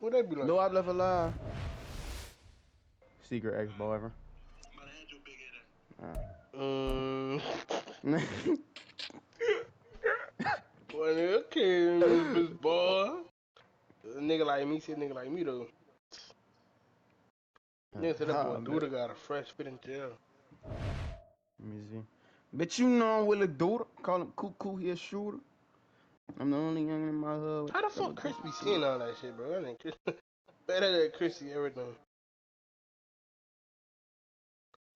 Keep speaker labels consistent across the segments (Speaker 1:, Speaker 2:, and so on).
Speaker 1: Who that be like?
Speaker 2: No, I left alive. Secret ex-boyfriend.
Speaker 1: Boy, nigga, okay, Miss Boy. A nigga like me, see a nigga like me though. Nigga said that boy Duda got a fresh fit in jail.
Speaker 2: Let me see. But you know I'm Willie Duda. Call him Cuckoo, he a shooter. I'm the only young in my hood.
Speaker 1: How the fuck Chris be seeing all that shit, bro? That ain't Chris. Better than Chris see everything.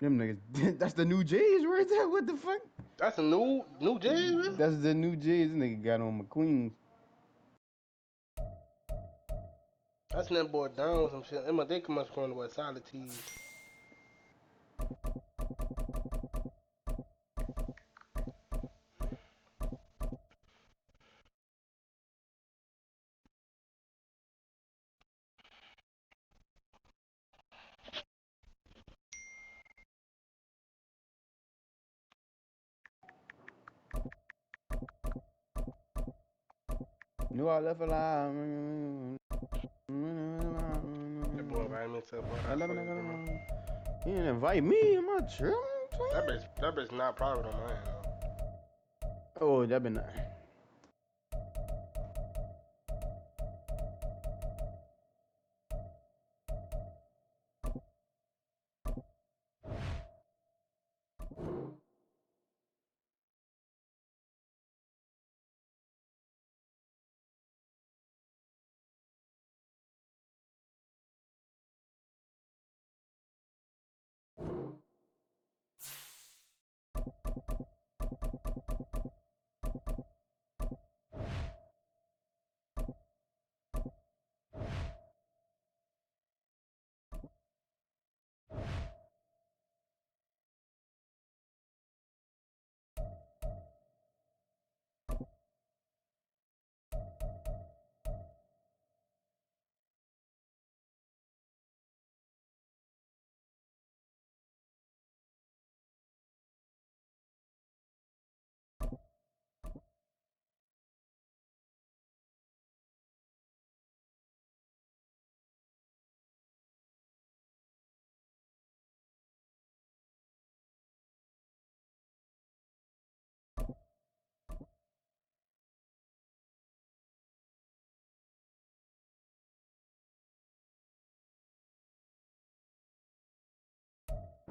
Speaker 2: Them niggas, that's the new J's right there. What the fuck?
Speaker 1: That's a new J's, man.
Speaker 2: That's the new J's. This nigga got on McQueen.
Speaker 1: I seen that boy down with some shit. Emma, they come up from the West Solid tees.
Speaker 2: Knew I left alive.
Speaker 1: That boy invited me to a party.
Speaker 2: He didn't invite me. Am I tripping?
Speaker 1: That bitch not private on mine.
Speaker 2: Oh, that been nice.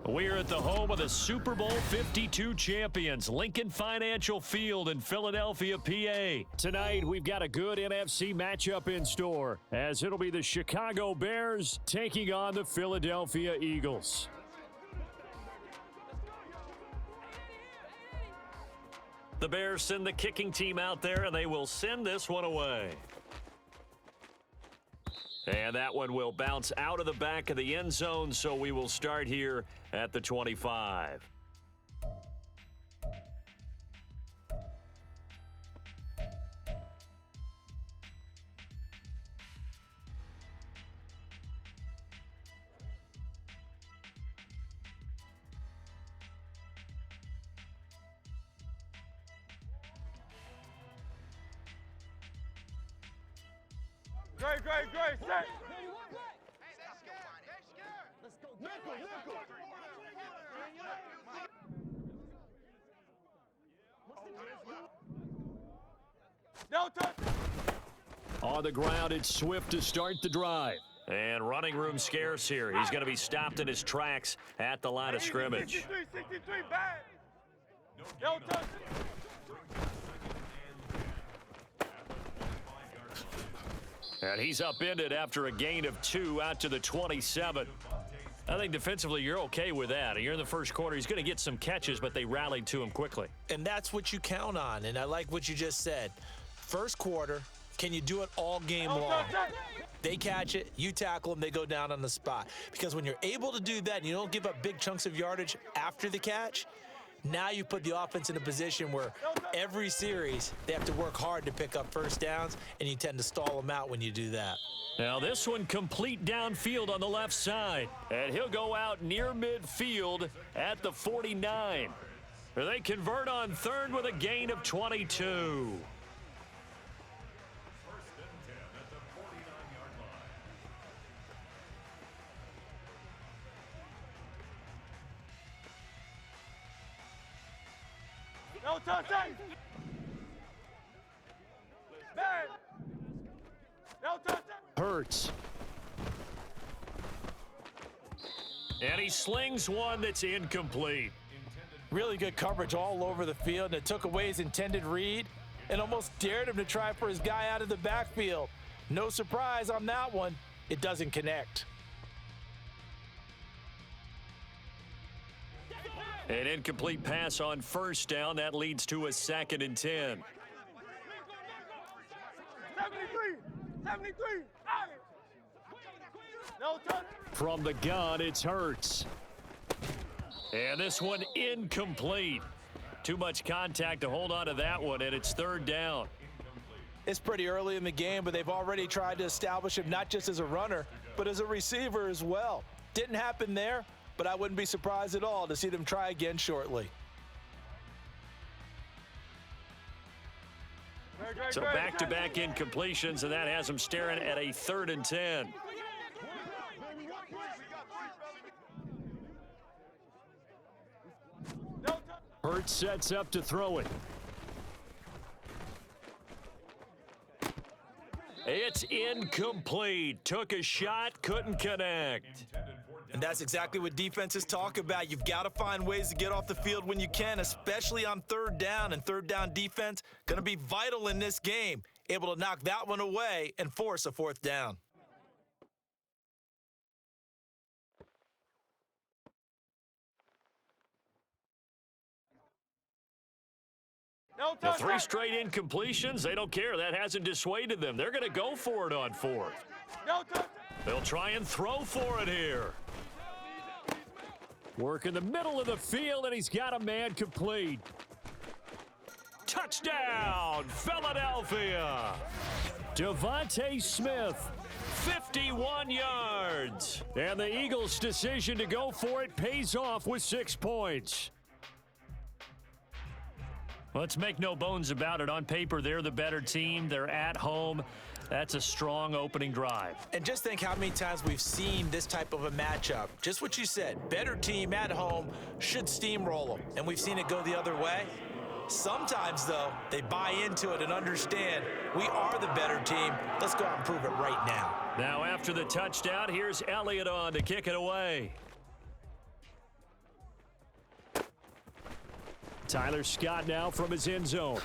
Speaker 3: We're at the home of the Super Bowl 52 champions, Lincoln Financial Field in Philadelphia, PA. Tonight, we've got a good NFC matchup in store, as it'll be the Chicago Bears taking on the Philadelphia Eagles. The Bears send the kicking team out there, and they will send this one away. And that one will bounce out of the back of the end zone, so we will start here at the 25.
Speaker 4: Great, set. No touch.
Speaker 3: On the ground, it's Swift to start the drive. And running room scarce here. He's going to be stopped in his tracks at the line of scrimmage.
Speaker 4: 63, bad. No touch.
Speaker 3: And he's upended after a gain of 2 out to the 27. I think defensively you're okay with that. You're in the first quarter. He's going to get some catches, but they rallied to him quickly.
Speaker 5: And that's what you count on, and I like what you just said. First quarter, can you do it all game long? They catch it, you tackle them, they go down on the spot. Because when you're able to do that and you don't give up big chunks of yardage after the catch, now you put the offense in a position where every series they have to work hard to pick up first downs, and you tend to stall them out when you do that.
Speaker 3: Now this one complete downfield on the left side. And he'll go out near midfield at the 49. They convert on third with a gain of 22.
Speaker 4: No touch, hey. Man. No touch, hey.
Speaker 3: Hurts. And he slings one that's incomplete.
Speaker 5: Really good coverage all over the field, and it took away his intended read and almost dared him to try for his guy out of the backfield. No surprise on that one. It doesn't connect.
Speaker 3: An incomplete pass on first down. That leads to a 2nd and 10.
Speaker 4: 73. 73. Hey. No touch.
Speaker 3: From the gun, it's Hurts. And this one incomplete. Too much contact to hold on to that one, and it's 3rd down.
Speaker 5: It's pretty early in the game, but they've already tried to establish him not just as a runner, but as a receiver as well. Didn't happen there, but I wouldn't be surprised at all to see them try again shortly.
Speaker 3: So back-to-back incompletions, and that has them staring at a 3rd and 10. Hurts sets up to throw it. It's incomplete. Took a shot, couldn't connect.
Speaker 5: And that's exactly what defenses talk about. You've got to find ways to get off the field when you can, especially on 3rd down. And 3rd down defense going to be vital in this game. Able to knock that one away and force a 4th down.
Speaker 4: No
Speaker 3: The
Speaker 4: touch,
Speaker 3: 3
Speaker 4: hey.
Speaker 3: straight incompletions, they don't care. That hasn't dissuaded them. They're going to go for it on 4th.
Speaker 4: No touch.
Speaker 3: They'll try and throw for it here. Work in the middle of the field, and he's got a man complete. Touchdown, Philadelphia. Devontae Smith, 51 yards. And the Eagles' decision to go for it pays off with 6 points. Let's make no bones about it. On paper, they're the better team. They're at home. That's a strong opening drive.
Speaker 5: And just think how many times we've seen this type of a matchup. Just what you said, better team at home should steamroll them. And we've seen it go the other way. Sometimes, though, they buy into it and understand we are the better team. Let's go out and prove it right now.
Speaker 3: Now, after the touchdown, here's Elliott on to kick it away. Tyler Scott now from his end zone.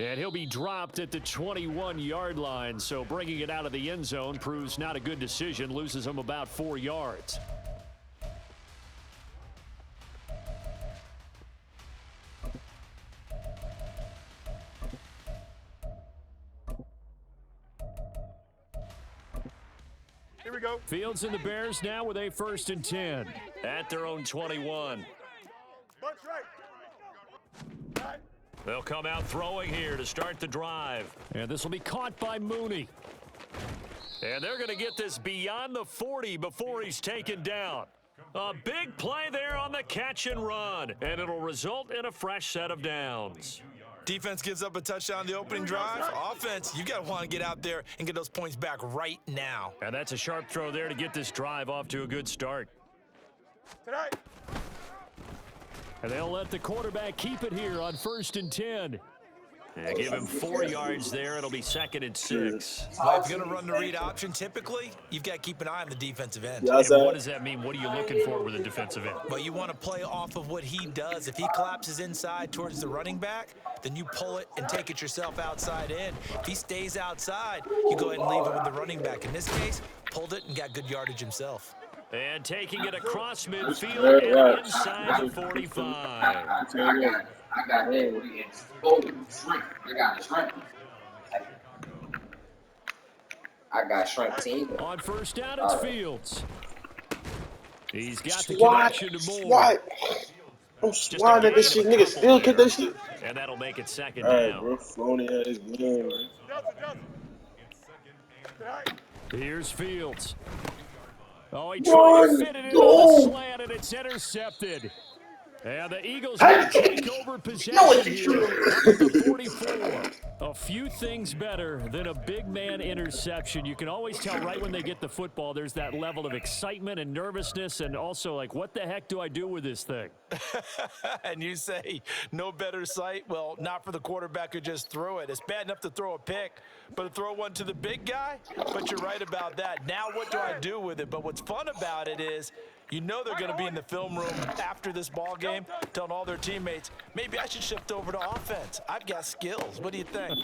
Speaker 3: And he'll be dropped at the 21-yard line, so bringing it out of the end zone proves not a good decision, loses him about 4 yards.
Speaker 4: Here we go.
Speaker 3: Fields and the Bears now with a 1st and 10 at their own 21.
Speaker 4: Bunch right. Right.
Speaker 3: They'll come out throwing here to start the drive. And this will be caught by Mooney. And they're going to get this beyond the 40 before he's taken down. A big play there on the catch and run. And it'll result in a fresh set of downs.
Speaker 5: Defense gives up a touchdown the opening drive. Offense, you got to want to get out there and get those points back right now.
Speaker 3: And that's a sharp throw there to get this drive off to a good start.
Speaker 4: Tonight.
Speaker 3: And they'll let the quarterback keep it here on 1st and 10. Yeah, give him 4 yards there. It'll be 2nd and 6.
Speaker 5: Well, if you're going to run the read option, typically, you've got to keep an eye on the defensive end.
Speaker 3: And what does that mean? What are you looking for with a defensive end?
Speaker 5: But you want to play off of what he does. If he collapses inside towards the running back, then you pull it and take it yourself outside in. If he stays outside, you go ahead and leave it with the running back. In this case, pulled it and got good yardage himself.
Speaker 3: And taking it across midfield and inside the 45.
Speaker 6: I got in with the shrimp. I got a shrimp. I got shrimp team.
Speaker 3: On 1st down, it's Fields. He's got the connection to Moore.
Speaker 1: Swat. I'm swatting at this shit. Nigga still kick that shit.
Speaker 3: And that'll make it 2nd
Speaker 1: Alright,
Speaker 3: down.
Speaker 1: bro. Phony ass man.
Speaker 3: Here's Fields. Oh, he tried to fit it into the slant, and it's intercepted. And the Eagles will take over possession here at the 44. A few things better than a big man interception. You can always tell right when they get the football, there's that level of excitement and nervousness and also like, what the heck do I do with this thing?
Speaker 5: And you say no better sight? Well, not for the quarterback who just threw it. It's bad enough to throw a pick, but to throw one to the big guy? But you're right about that. Now what do I do with it? But what's fun about it is you know they're going to be in the film room after this ball game telling all their teammates, maybe I should shift over to offense. I've got skills. What do you think?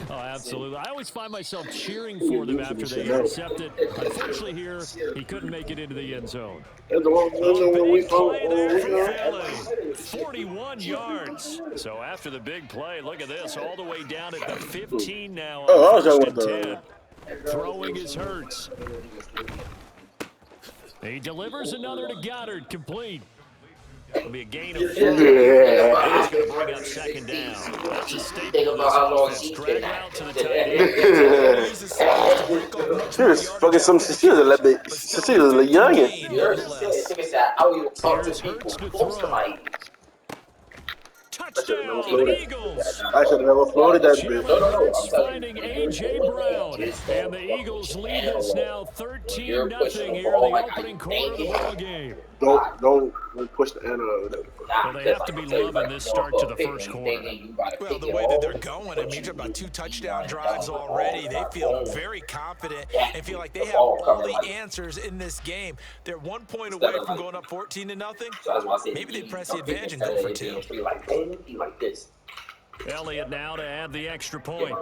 Speaker 3: Oh, absolutely. I always find myself cheering for them after they intercept it. Unfortunately here, he couldn't make it into the end zone.
Speaker 7: That's the one we
Speaker 3: Big play there for Philly. 41 yards. So after the big play, look at this, all the way down at the 15 now on first and 10. Throwing is Hurts. He delivers another to Goddard, complete. It'll be a gain of 4. He's going to bring up second down. That's a staple of this offense. Drag out to the tight end.
Speaker 7: She was fucking some. She was a little bit. She was a little youngin.
Speaker 3: Here's Hurts to throw. Touchdown, Eagles.
Speaker 7: I should have never floated that bitch.
Speaker 3: Finding A.J. Brown. And the Eagles lead this now 13-0 here in the opening quarter of the ball game.
Speaker 7: Don't push the end of it.
Speaker 3: Well, they have to be loving this start to the first quarter.
Speaker 5: Well, the way that they're going, I mean, you're about 2 touchdown drives already. They feel very confident and feel like they have all the answers in this game. They're 1 point away from going up 14-0. Maybe they press the advantage and go for 2.
Speaker 3: Elliott now to add the extra point.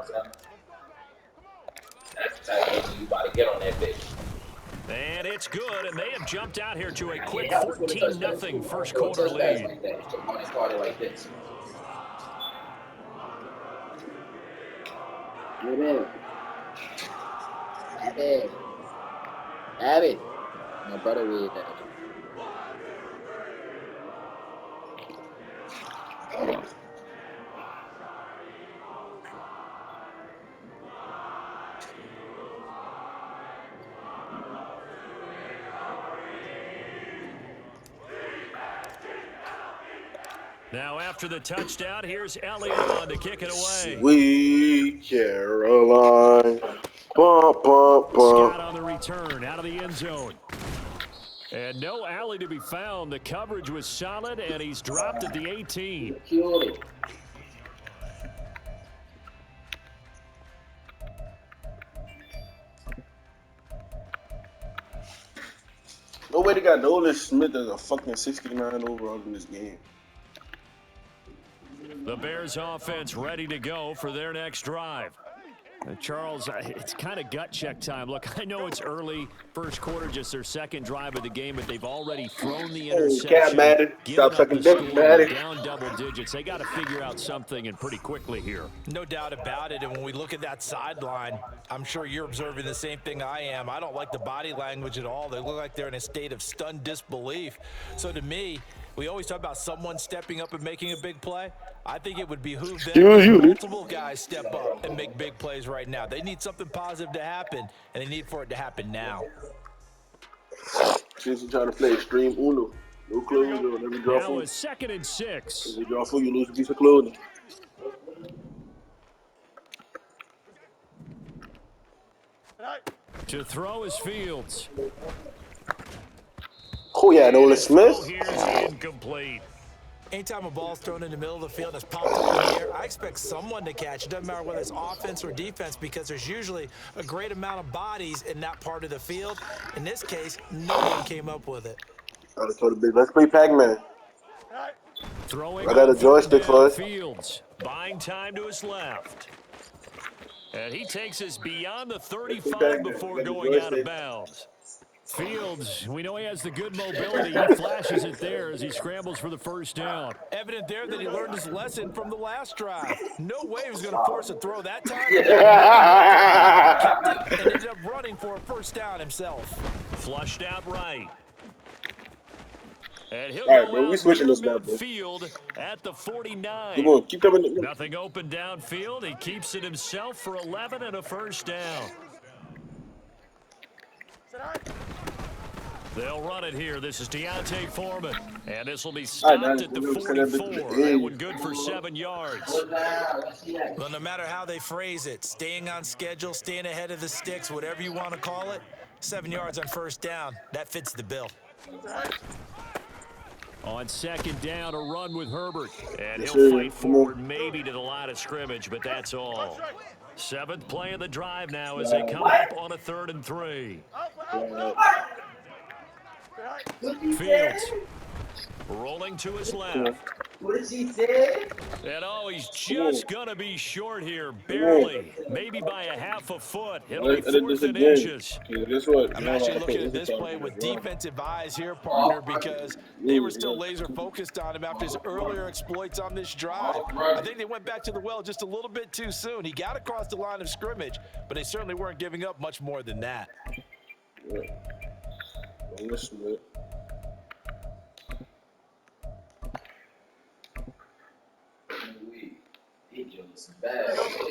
Speaker 3: And it's good, and they have jumped out here to a quick 14-0 first quarter lead.
Speaker 6: Abby. My brother read that.
Speaker 3: Now after the touchdown, here's Elliott on to kick it away.
Speaker 7: Sweet Caroline. Bump, bump, bump.
Speaker 3: Scott on the return, out of the end zone. And no alley to be found. The coverage was solid, and he's dropped at the 18.
Speaker 7: No way they got Nolan Smith as a fucking 69 overall in this game.
Speaker 3: The Bears offense ready to go for their next drive. Charles, it's kind of gut check time. Look, I know it's early, first quarter, just their second drive of the game, but they've already thrown the interception.
Speaker 7: Cat Madden. Stop sucking dick, Madden.
Speaker 3: Down double digits. They got to figure out something, and pretty quickly here.
Speaker 5: No doubt about it. And when we look at that sideline, I'm sure you're observing the same thing I am. I don't like the body language at all. They look like they're in a state of stunned disbelief. So to me, we always talk about someone stepping up and making a big play. I think it would behoove them if multiple guys step up and make big plays right now. They need something positive to happen, and they need for it to happen now.
Speaker 7: Since you're trying to play extreme Uno. No clothes, never draw
Speaker 3: Now
Speaker 7: food.
Speaker 3: it's 2nd and 6.
Speaker 7: If you draw food, you lose a piece of clothing.
Speaker 3: To throw is Fields.
Speaker 7: Oh, yeah, Nolan Smith.
Speaker 3: Here's incomplete.
Speaker 5: Anytime a ball's thrown in the middle of the field and it's popped up in the air, I expect someone to catch it. Doesn't matter whether it's offense or defense, because there's usually a great amount of bodies in that part of the field. In this case, no one came up with it.
Speaker 7: I told the big, let's play Pac-Man.
Speaker 3: Throwing
Speaker 7: I got a joystick for it.
Speaker 3: Fields, buying time to his left. And he takes us beyond the 35 before going out of bounds. Fields, we know he has the good mobility. He flashes it there as he scrambles for the first down.
Speaker 5: Evident there that he learned his lesson from the last drive. No way he was going to force a throw that time. Kept it and ended up running for a first down himself.
Speaker 3: Flushed out right. And he'll
Speaker 7: All right,
Speaker 3: go
Speaker 7: bro, we
Speaker 3: out
Speaker 7: switching
Speaker 3: near
Speaker 7: this now, bro.
Speaker 3: midfield at the 49.
Speaker 7: Come on, keep coming.
Speaker 3: Nothing open downfield. He keeps it himself for 11 and a first down. They'll run it here. This is Deontay Foreman. And this will be stopped at the 44. That one good for 7 yards.
Speaker 5: Well, no matter how they phrase it, staying on schedule, staying ahead of the sticks, whatever you want to call it, 7 yards on first down, that fits the bill.
Speaker 3: On second down, a run with Herbert. And he'll fight forward maybe to the line of scrimmage, but that's all. 7th play of the drive now as they come up on a 3rd and 3. Fields rolling to his left.
Speaker 6: What did she say?
Speaker 3: And oh, he's just going to be short here, barely. Maybe by a half a foot. It'll be 4th and inches.
Speaker 7: Guess what?
Speaker 8: I'm actually looking at this play with defensive eyes here, partner, because they were still laser focused on him after his earlier exploits on this drive. I think they went back to the well just a little bit too soon. He got across the line of scrimmage, but they certainly weren't giving up much more than that.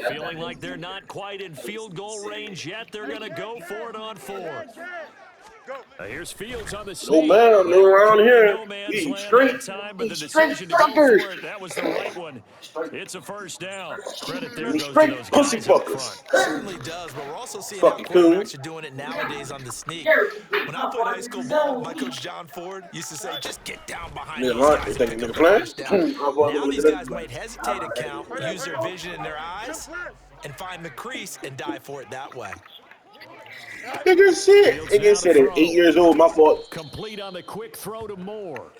Speaker 3: Feeling like they're not quite in field goal range yet. They're going to go for it on 4th. Here's Fields on the sneak.
Speaker 7: man, they're around here.
Speaker 3: No man's
Speaker 7: Eating
Speaker 3: land
Speaker 7: straight.
Speaker 3: that time, but the
Speaker 7: Eating straight
Speaker 3: decision to go
Speaker 7: fuckers.
Speaker 3: for it, that was the right one. It's a first down. Credit there goes to
Speaker 7: Straight
Speaker 3: those
Speaker 7: pussy
Speaker 3: guys up
Speaker 7: fuckers.
Speaker 3: front.
Speaker 5: Certainly does, but we're also seeing
Speaker 7: Fucking
Speaker 5: how
Speaker 7: cool.
Speaker 5: quarterbacks are doing it nowadays on the sneak. When I played high school ball, my coach John Ford used to say, just get down behind
Speaker 7: Yeah,
Speaker 5: those
Speaker 7: right.
Speaker 5: guys
Speaker 7: They
Speaker 5: and
Speaker 7: think
Speaker 5: pick
Speaker 7: nigga
Speaker 5: up the
Speaker 7: playing?
Speaker 5: first down. Now these guys might hesitate to count, use their vision in their eyes, and find the crease and dive for it that way.
Speaker 7: Nigga said. Nigga said at 8 years old, my fault.
Speaker 3: Complete on the quick throw to Moore.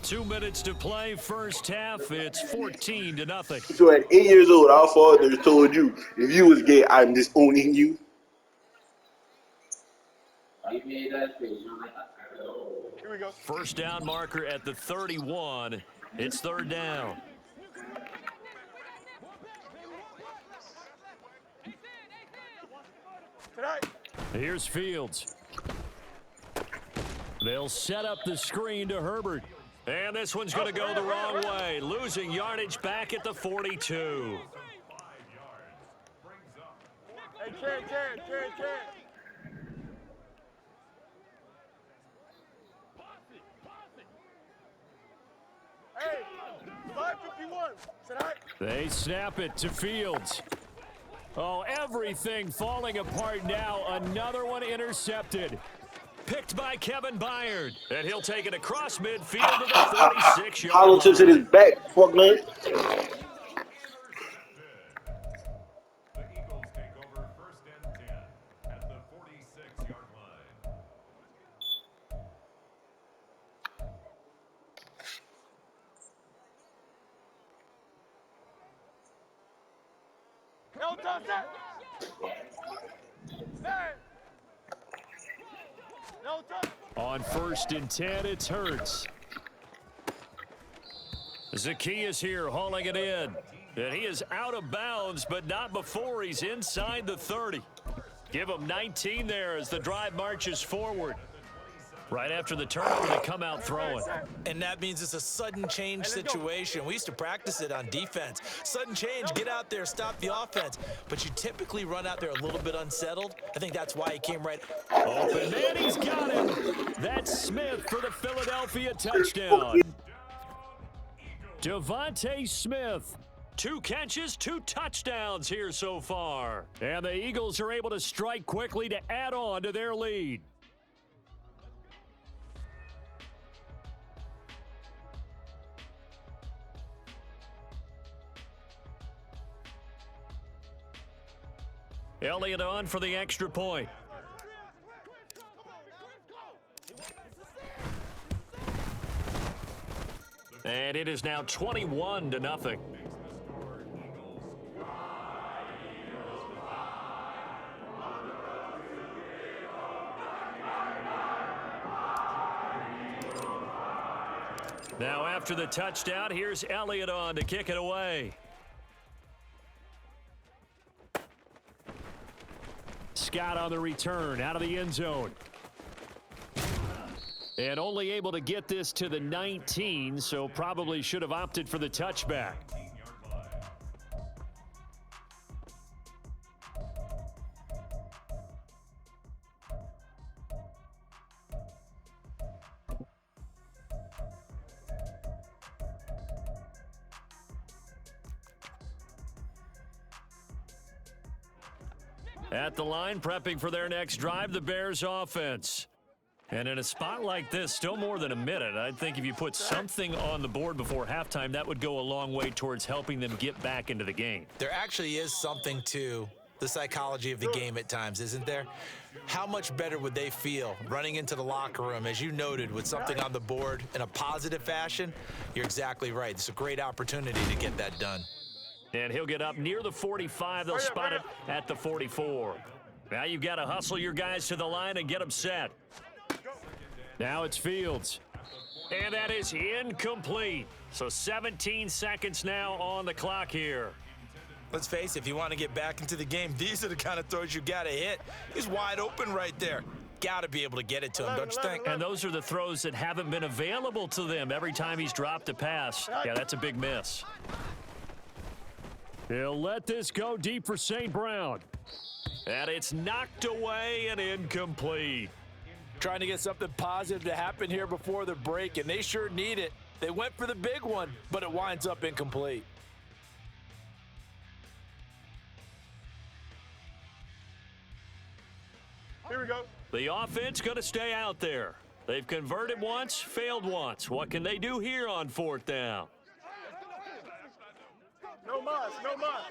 Speaker 3: 2 minutes to play, first half. It's 14-0.
Speaker 7: So at 8 years old, our father told you, if you was gay, I'm disowning you.
Speaker 4: Here we go.
Speaker 3: First down marker at the 31. It's 3rd down. Here's Fields. They'll set up the screen to Herbert. And this one's going to go the wrong way. Losing yardage back at the 42.
Speaker 4: Hey, Ken. Hey, 551. Tonight.
Speaker 3: They snap it to Fields. Oh, everything falling apart now. Another one intercepted. Picked by Kevin Byard. And he'll take it across midfield to the 46-yard
Speaker 7: Hollow tips in his
Speaker 3: line.
Speaker 7: back, fuck man.
Speaker 4: No touch that. Hey. No touch.
Speaker 3: On 1st and 10, it's Hurts. Zacchaeus here hauling it in. And he is out of bounds, but not before he's inside the 30. Give him 19 there as the drive marches forward. Right after the turnover, they come out throwing.
Speaker 5: And that means it's a sudden change situation. We used to practice it on defense. Sudden change, get out there, stop the offense. But you typically run out there a little bit unsettled. I think that's why he came right
Speaker 3: open. And he's got him. That's Smith for the Philadelphia touchdown. Devontae Smith. 2 catches, 2 touchdowns here so far. And the Eagles are able to strike quickly to add on to their lead. Elliott on for the extra point. And it is now 21-0. Now after the touchdown, here's Elliott on to kick it away. Scott on the return out of the end zone. And only able to get this to the 19, so probably should have opted for the touchback. At the line, prepping for their next drive, the Bears offense. And in a spot like this, still more than a minute, I think if you put something on the board before halftime, that would go a long way towards helping them get back into the game.
Speaker 5: There actually is something to the psychology of the game at times, isn't there? How much better would they feel running into the locker room, as you noted, with something on the board in a positive fashion? You're exactly right. It's a great opportunity to get that done.
Speaker 3: And he'll get up near the 45. They'll spot it at the 44. Now you've got to hustle your guys to the line and get them set. Now it's Fields. And that is incomplete. So 17 seconds now on the clock here.
Speaker 5: Let's face it, if you want to get back into the game, these are the kind of throws you got to hit. He's wide open right there. Got to be able to get it to him, don't you think?
Speaker 3: And those are the throws that haven't been available to them every time he's dropped a pass. Yeah, that's a big miss. He'll let this go deep for St. Brown. And it's knocked away and incomplete.
Speaker 8: Trying to get something positive to happen here before the break, and they sure need it. They went for the big one, but it winds up incomplete.
Speaker 4: Here we go.
Speaker 3: The offense going to stay out there. They've converted once, failed once. What can they do here on 4th down?
Speaker 4: No mas, no mas.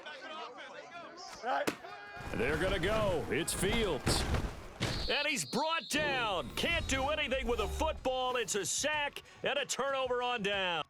Speaker 4: All right.
Speaker 3: They're going to go. It's Fields. And he's brought down. Can't do anything with a football. It's a sack and a turnover on down.